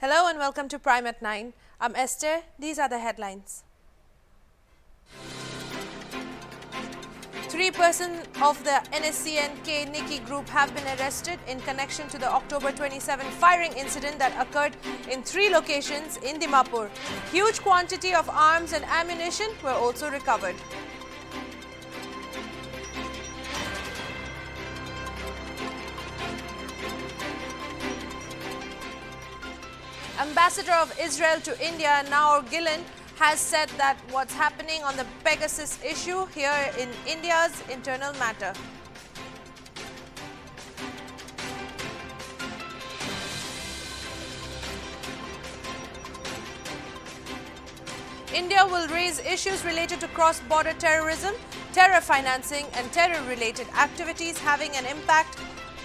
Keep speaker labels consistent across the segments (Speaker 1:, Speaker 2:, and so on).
Speaker 1: Hello and welcome to Prime at 9. I'm Esther. These are the headlines. 3 persons of the NSCN-K Nikki group have been arrested in connection to the October 27 firing incident that occurred in 3 locations in Dimapur. Huge quantity of arms and ammunition were also recovered. Ambassador of Israel to India, Naor Gillen, has said that what's happening on the Pegasus issue here in India's internal matter. India will raise issues related to cross-border terrorism, terror financing and terror-related activities having an impact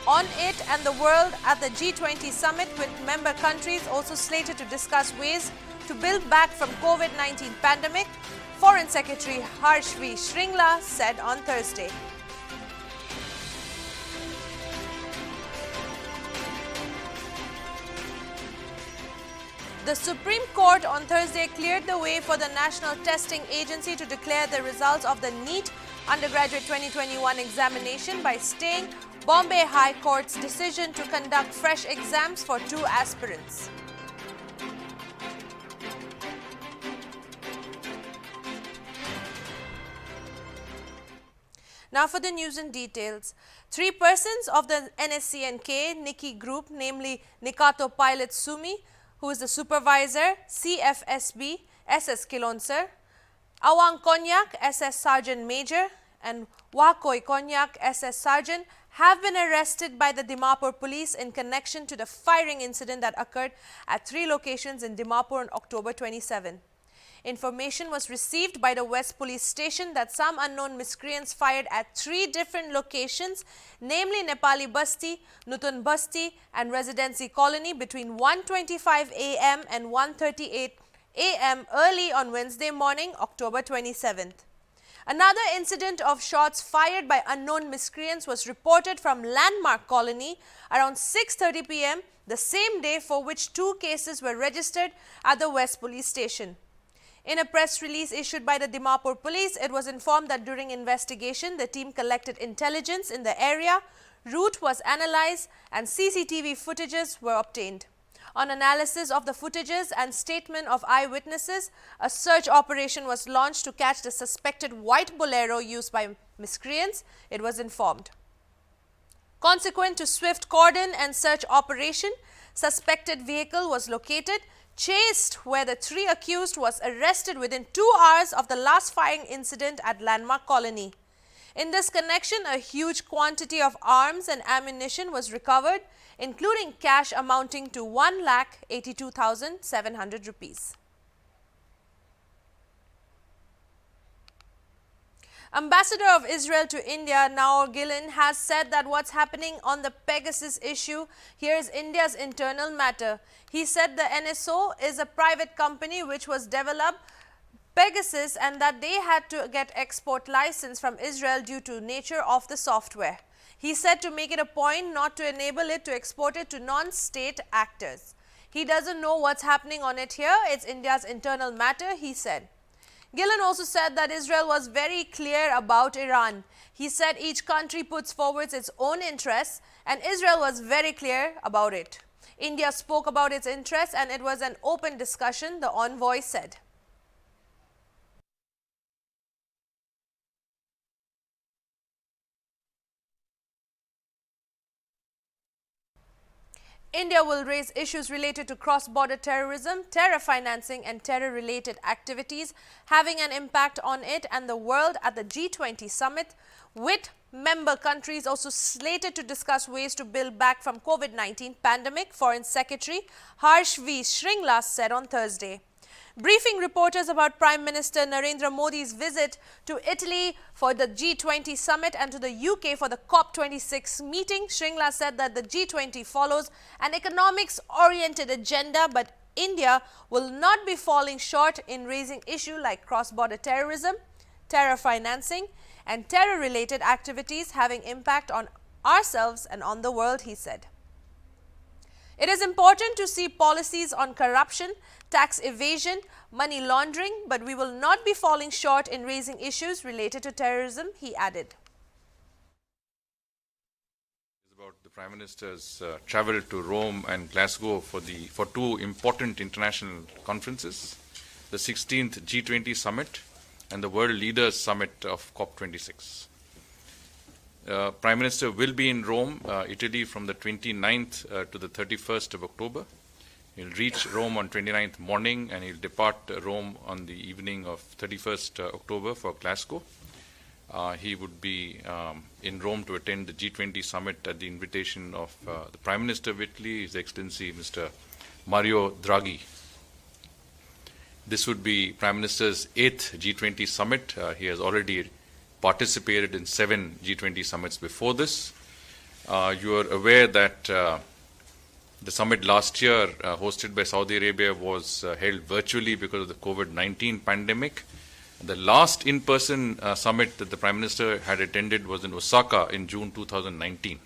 Speaker 1: on it and the world at the G20 summit, with member countries also slated to discuss ways to build back from COVID-19 pandemic, Foreign Secretary Harsh V. Shringla said on Thursday. The Supreme Court on Thursday cleared the way for the National Testing Agency to declare the results of the NEET undergraduate 2021 examination by staying Bombay High Court's decision to conduct fresh exams for 2 aspirants. Now for the news in details. 3 persons of the NSCN-K Nikki group, namely Nikato Pilot Sumi, who is the supervisor, CFSB SS Kilonsar, Awang Konyak SS Sergeant Major and Wakoi Konyak SS Sergeant, have been arrested by the Dimapur police in connection to the firing incident that occurred at 3 locations in Dimapur on October 27. Information was received by the West Police Station that some unknown miscreants fired at 3 different locations, namely Nepali Basti, Nutun Basti and Residency Colony between 1:25 a.m. and 1:38 a.m. early on Wednesday morning, October 27th. Another incident of shots fired by unknown miscreants was reported from Landmark Colony around 6:30 p.m. the same day, for which 2 cases were registered at the West Police Station. In a press release issued by the Dimapur police, it was informed that during investigation, the team collected intelligence in the area, route was analyzed and CCTV footages were obtained. On analysis of the footages and statement of eyewitnesses, a search operation was launched to catch the suspected white Bolero used by miscreants, it was informed. Consequent to swift cordon and search operation, suspected vehicle was located, chased, where the 3 accused was arrested within 2 hours of the last firing incident at Landmark Colony. In this connection, a huge quantity of arms and ammunition was recovered, including cash amounting to 1,82,700 rupees. Ambassador of Israel to India, Naor Gillen, has said that what's happening on the Pegasus issue here is India's internal matter. He said the NSO is a private company which was developed Pegasus and that they had to get export license from Israel due to nature of the software. He said to make it a point not to enable it to export it to non-state actors. He doesn't know what's happening on it here. It's India's internal matter, he said. Gillen also said that Israel was very clear about Iran. He said each country puts forward its own interests and Israel was very clear about it. India spoke about its interests and it was an open discussion, the envoy said. India will raise issues related to cross-border terrorism, terror financing and terror-related activities having an impact on it and the world at the G20 summit, with member countries also slated to discuss ways to build back from COVID-19 pandemic, Foreign Secretary Harsh V. Shringla said on Thursday. Briefing reporters about Prime Minister Narendra Modi's visit to Italy for the G20 summit and to the UK for the COP26 meeting, Shringla said that the G20 follows an economics-oriented agenda, but India will not be falling short in raising issues like cross-border terrorism, terror financing and terror-related activities having impact on ourselves and on the world, he said. It is important to see policies on corruption, tax evasion, money laundering, but we will not be falling short in raising issues related to terrorism, he added.
Speaker 2: About the Prime Minister's travel to Rome and Glasgow for two important international conferences, the 16th G20 Summit and the World Leaders Summit of COP26. Prime Minister will be in Rome, Italy from the 29th to the 31st of October. He'll reach Rome on 29th morning and he'll depart Rome on the evening of 31st October for Glasgow. He would be in Rome to attend the G20 summit at the invitation of the Prime Minister of Italy, His Excellency Mr. Mario Draghi. This would be Prime Minister's 8th G20 summit. He has already participated in 7 G20 summits before this. You are aware that the summit last year, hosted by Saudi Arabia, was held virtually because of the COVID-19 pandemic. The last in-person summit that the Prime Minister had attended was in Osaka in June 2019.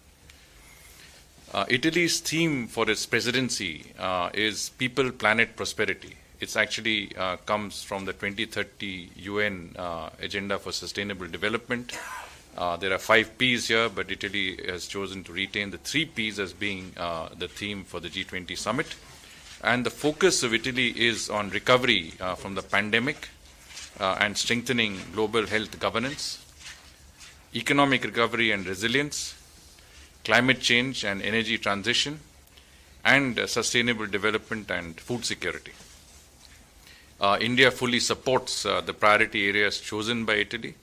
Speaker 2: Italy's theme for its presidency is People, Planet, Prosperity. It actually comes from the 2030 UN Agenda for Sustainable Development. There are 5 Ps here, but Italy has chosen to retain the 3 Ps as being the theme for the G20 summit. And the focus of Italy is on recovery from the pandemic and strengthening global health governance, economic recovery and resilience, climate change and energy transition, and sustainable development and food security. India fully supports the priority areas chosen by Italy,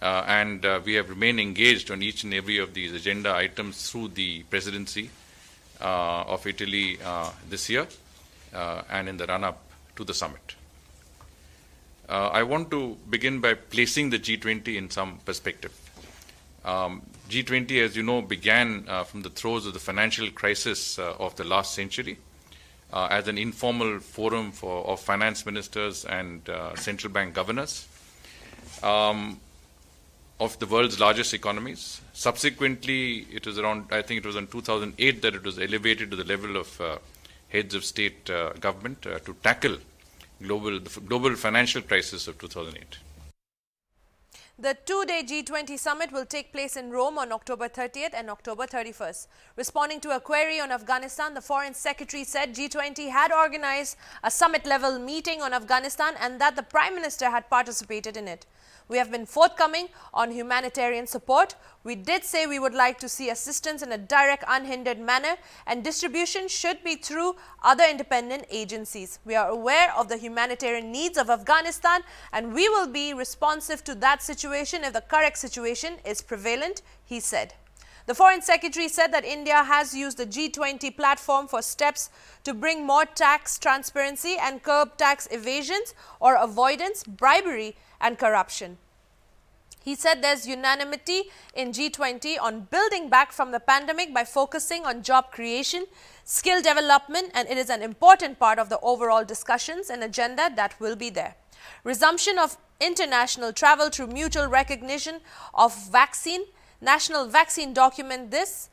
Speaker 2: and we have remained engaged on each and every of these agenda items through the presidency of Italy this year and in the run-up to the summit. I want to begin by placing the G20 in some perspective. G20, as you know, began from the throes of the financial crisis of the last century as an informal forum of finance ministers and central bank governors of the world's largest economies. Subsequently, it was around, I think it was in 2008 that it was elevated to the level of heads of state government to tackle the global financial crisis of 2008.
Speaker 1: The 2-day G20 summit will take place in Rome on October 30th and October 31st. Responding to a query on Afghanistan, the Foreign Secretary said G20 had organized a summit-level meeting on Afghanistan and that the Prime Minister had participated in it. We have been forthcoming on humanitarian support. We did say we would like to see assistance in a direct, unhindered manner, and distribution should be through other independent agencies. We are aware of the humanitarian needs of Afghanistan and we will be responsive to that situation if the correct situation is prevalent, he said. The Foreign Secretary said that India has used the G20 platform for steps to bring more tax transparency and curb tax evasions or avoidance, bribery and corruption. He said there's unanimity in G20 on building back from the pandemic by focusing on job creation, skill development, and it is an important part of the overall discussions and agenda that will be there. Resumption of international travel through mutual recognition of vaccine, national vaccine document this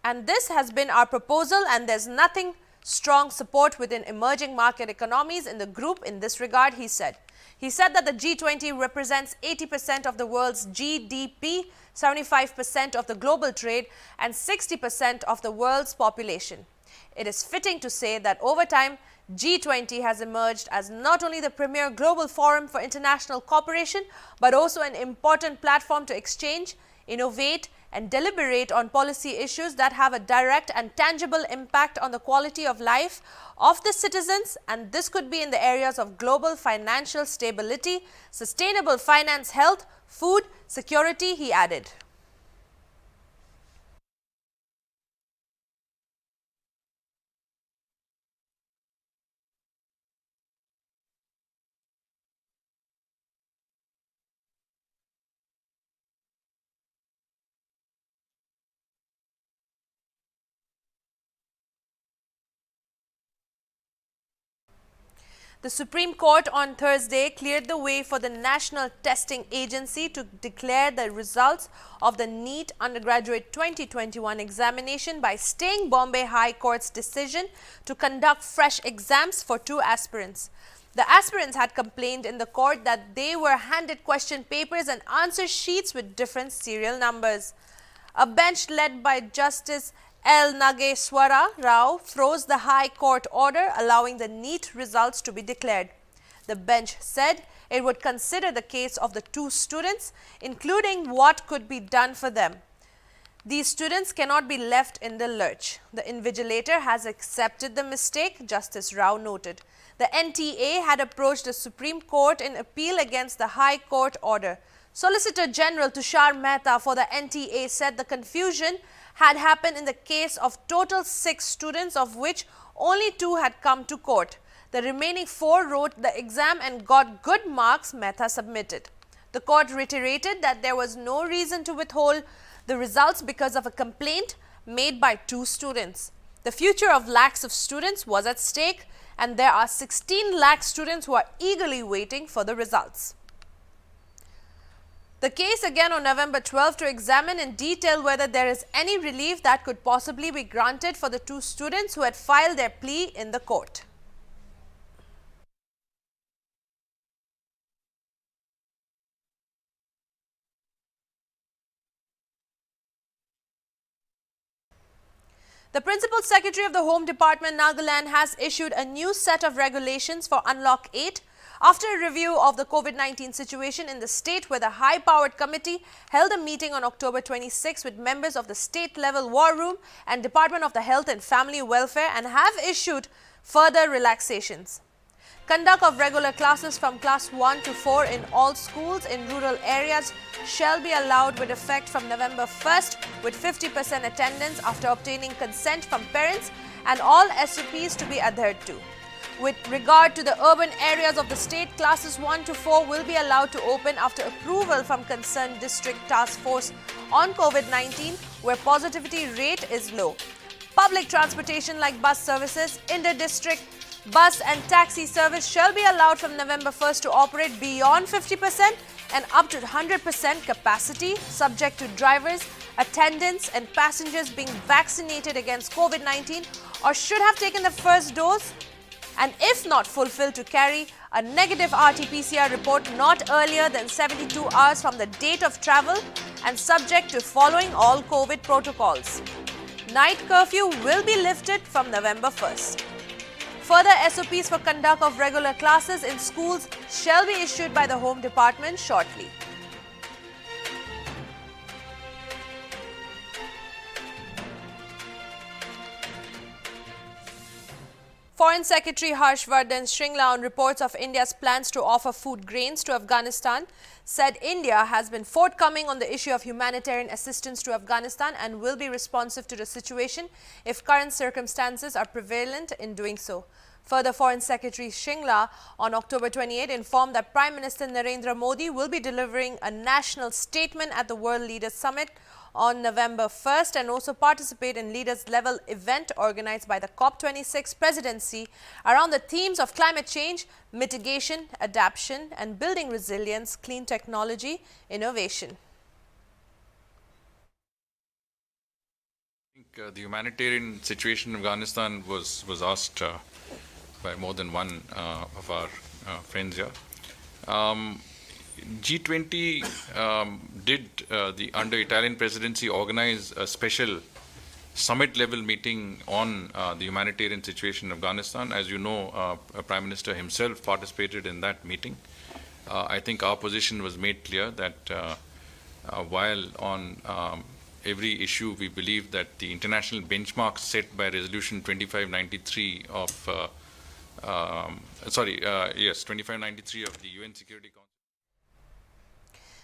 Speaker 1: has been our proposal and there's nothing strong support within emerging market economies in the group in this regard, he said. He said that the G20 represents 80% of the world's GDP, 75% of the global trade, and 60% of the world's population. It is fitting to say that over time, G20 has emerged as not only the premier global forum for international cooperation, but also an important platform to exchange, innovate, and deliberate on policy issues that have a direct and tangible impact on the quality of life of the citizens, and this could be in the areas of global financial stability, sustainable finance, health, food, security, he added. The Supreme Court on Thursday cleared the way for the National Testing Agency to declare the results of the NEET undergraduate 2021 examination by staying Bombay High Court's decision to conduct fresh exams for 2 aspirants. The aspirants had complained in the court that they were handed question papers and answer sheets with different serial numbers. A bench led by Justice L. Nageswara Rao froze the High Court order allowing the NEET results to be declared. The bench said it would consider the case of the 2 students, including what could be done for them. These students cannot be left in the lurch. The invigilator has accepted the mistake, Justice Rao noted. The NTA had approached the Supreme Court in appeal against the High Court order. Solicitor General Tushar Mehta for the NTA said the confusion had happened in the case of total 6 students, of which only 2 had come to court. The remaining 4 wrote the exam and got good marks, Mehta submitted. The court reiterated that there was no reason to withhold the results because of a complaint made by 2 students. The future of lakhs of students was at stake, and there are 16 lakh students who are eagerly waiting for the results. The case again on November 12 to examine in detail whether there is any relief that could possibly be granted for the 2 students who had filed their plea in the court. The Principal Secretary of the Home Department, Nagaland, has issued a new set of regulations for Unlock 8 after a review of the COVID-19 situation in the state, where the high-powered committee held a meeting on October 26 with members of the state-level war room and Department of the Health and Family Welfare and have issued further relaxations. Conduct of regular classes from class 1 to 4 in all schools in rural areas shall be allowed with effect from November 1st with 50% attendance after obtaining consent from parents and all SOPs to be adhered to. With regard to the urban areas of the state, classes 1 to 4 will be allowed to open after approval from concerned district task force on COVID-19 where positivity rate is low. Public transportation like bus services, inter-district bus and taxi service shall be allowed from November 1st to operate beyond 50% and up to 100% capacity, subject to drivers, attendants and passengers being vaccinated against COVID-19 or should have taken the first dose, and if not fulfilled, to carry a negative RT-PCR report not earlier than 72 hours from the date of travel and subject to following all COVID protocols. Night curfew will be lifted from November 1st. Further SOPs for conduct of regular classes in schools shall be issued by the Home Department shortly. Foreign Secretary Harshvardhan Shringla, on reports of India's plans to offer food grains to Afghanistan, said India has been forthcoming on the issue of humanitarian assistance to Afghanistan and will be responsive to the situation if current circumstances are prevalent in doing so. Further, Foreign Secretary Shringla on October 28 informed that Prime Minister Narendra Modi will be delivering a national statement at the World Leaders Summit on November 1st and also participate in leaders level event organized by the COP26 presidency around the themes of climate change, mitigation, adaptation and building resilience, clean technology, innovation.
Speaker 2: I think the humanitarian situation in Afghanistan was asked by more than one of our friends here. G20 did, under Italian presidency, organize a special summit-level meeting on the humanitarian situation in Afghanistan. As you know, Prime Minister himself participated in that meeting. I think our position was made clear that while on every issue we believe that the international benchmarks set by Resolution 2593 of 2593 of the UN Security Council.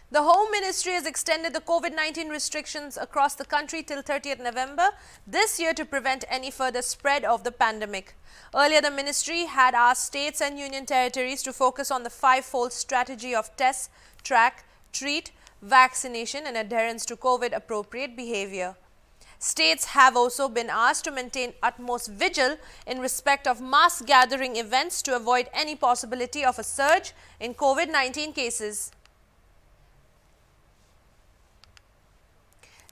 Speaker 1: The Home Ministry has extended the COVID-19 restrictions across the country till 30th November this year to prevent any further spread of the pandemic. Earlier, the ministry had asked states and union territories to focus on the 5-fold strategy of test, track, treat, vaccination and adherence to COVID-appropriate behavior. States have also been asked to maintain utmost vigil in respect of mass gathering events to avoid any possibility of a surge in COVID-19 cases.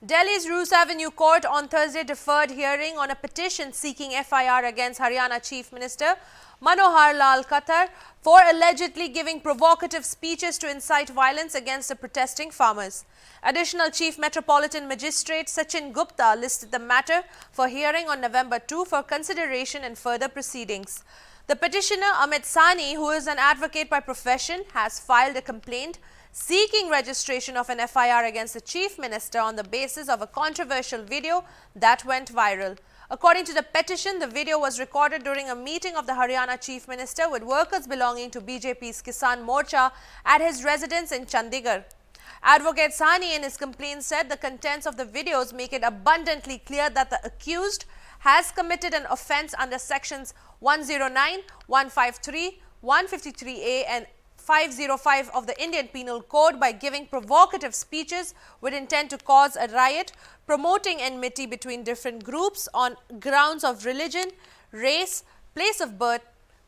Speaker 1: Delhi's Roos Avenue Court on Thursday deferred hearing on a petition seeking FIR against Haryana Chief Minister Manohar Lal Khattar for allegedly giving provocative speeches to incite violence against the protesting farmers. Additional Chief Metropolitan Magistrate Sachin Gupta listed the matter for hearing on November 2 for consideration and further proceedings. The petitioner Amit Sani, who is an advocate by profession, has filed a complaint seeking registration of an FIR against the Chief Minister on the basis of a controversial video that went viral. According to the petition, the video was recorded during a meeting of the Haryana Chief Minister with workers belonging to BJP's Kisan Morcha at his residence in Chandigarh. Advocate Sani in his complaint said the contents of the videos make it abundantly clear that the accused has committed an offence under sections 109, 153, 153A and 505 of the Indian Penal Code by giving provocative speeches with intent to cause a riot, promoting enmity between different groups on grounds of religion, race, place of birth,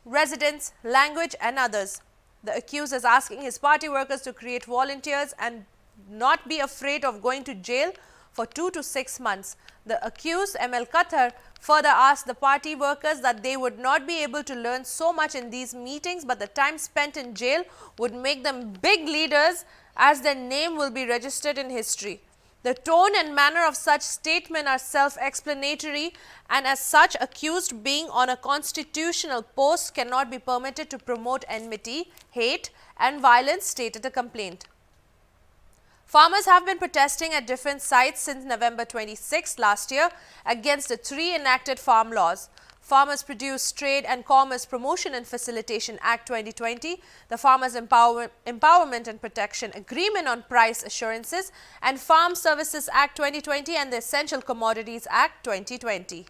Speaker 1: residence, language and others. The accused is asking his party workers to create volunteers and not be afraid of going to jail for 2 to 6 months. The accused, ML Khattar, further asked the party workers that they would not be able to learn so much in these meetings, but the time spent in jail would make them big leaders as their name will be registered in history. The tone and manner of such statement are self-explanatory, and as such, accused being on a constitutional post cannot be permitted to promote enmity, hate and violence, stated the complaint. Farmers have been protesting at different sites since November 26 last year against the 3 enacted farm laws. Farmers Produce, Trade and Commerce Promotion and Facilitation Act 2020, the Farmers Empowerment and Protection Agreement on Price Assurances and Farm Services Act 2020 and the Essential Commodities Act 2020.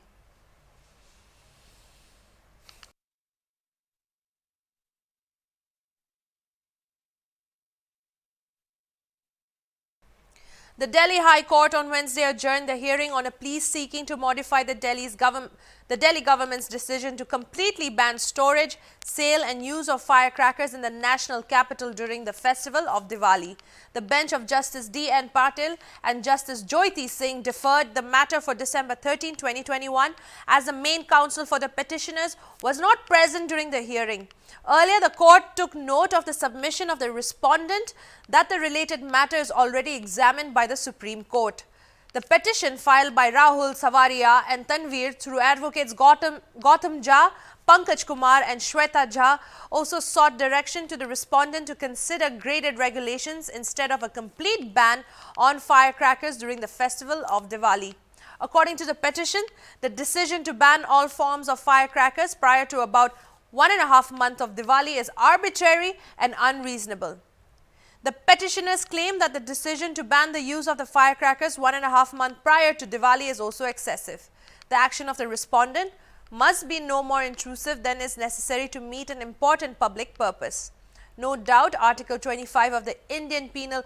Speaker 1: The Delhi High Court on Wednesday adjourned the hearing on a plea seeking to modify the Delhi government's decision to completely ban storage, sale and use of firecrackers in the national capital during the festival of Diwali. The bench of Justice D.N. Patil and Justice Jyoti Singh deferred the matter for December 13, 2021 as the main counsel for the petitioners was not present during the hearing. Earlier, the court took note of the submission of the respondent that the related matter is already examined by the Supreme Court. The petition filed by Rahul Savaria and Tanveer through advocates Gautam Jha, Pankaj Kumar and Shweta Jha also sought direction to the respondent to consider graded regulations instead of a complete ban on firecrackers during the festival of Diwali. According to the petition, the decision to ban all forms of firecrackers prior to about 1.5 months of Diwali is arbitrary and unreasonable. The petitioners claim that the decision to ban the use of the firecrackers 1.5 months prior to Diwali is also excessive. The action of the respondent must be no more intrusive than is necessary to meet an important public purpose. No doubt, Article 25 of the Indian Penal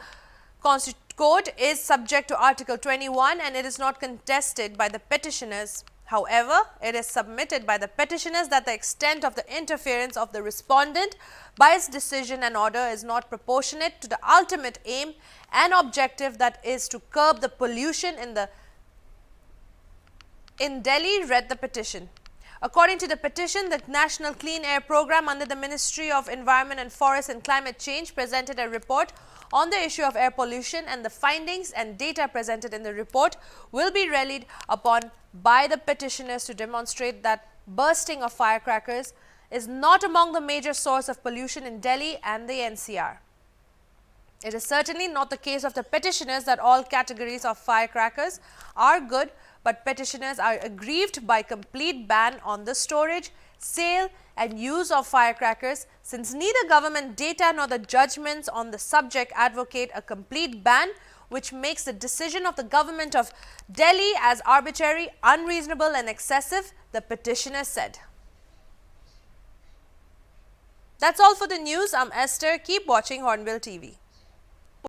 Speaker 1: Code is subject to Article 21 and it is not contested by the petitioners. However, it is submitted by the petitioners that the extent of the interference of the respondent by its decision and order is not proportionate to the ultimate aim and objective, that is to curb the pollution in Delhi, read the petition. According to the petition, the National Clean Air Program under the Ministry of Environment and Forest and Climate Change presented a report on the issue of air pollution, and the findings and data presented in the report will be relied upon by the petitioners to demonstrate that bursting of firecrackers is not among the major source of pollution in Delhi and the NCR. It is certainly not the case of the petitioners that all categories of firecrackers are good, but petitioners are aggrieved by complete ban on the storage, sale and use of firecrackers, since neither government data nor the judgments on the subject advocate a complete ban, which makes the decision of the government of Delhi as arbitrary, unreasonable and excessive, the petitioner said. That's all for the news. I'm Esther. Keep watching Hornbill TV.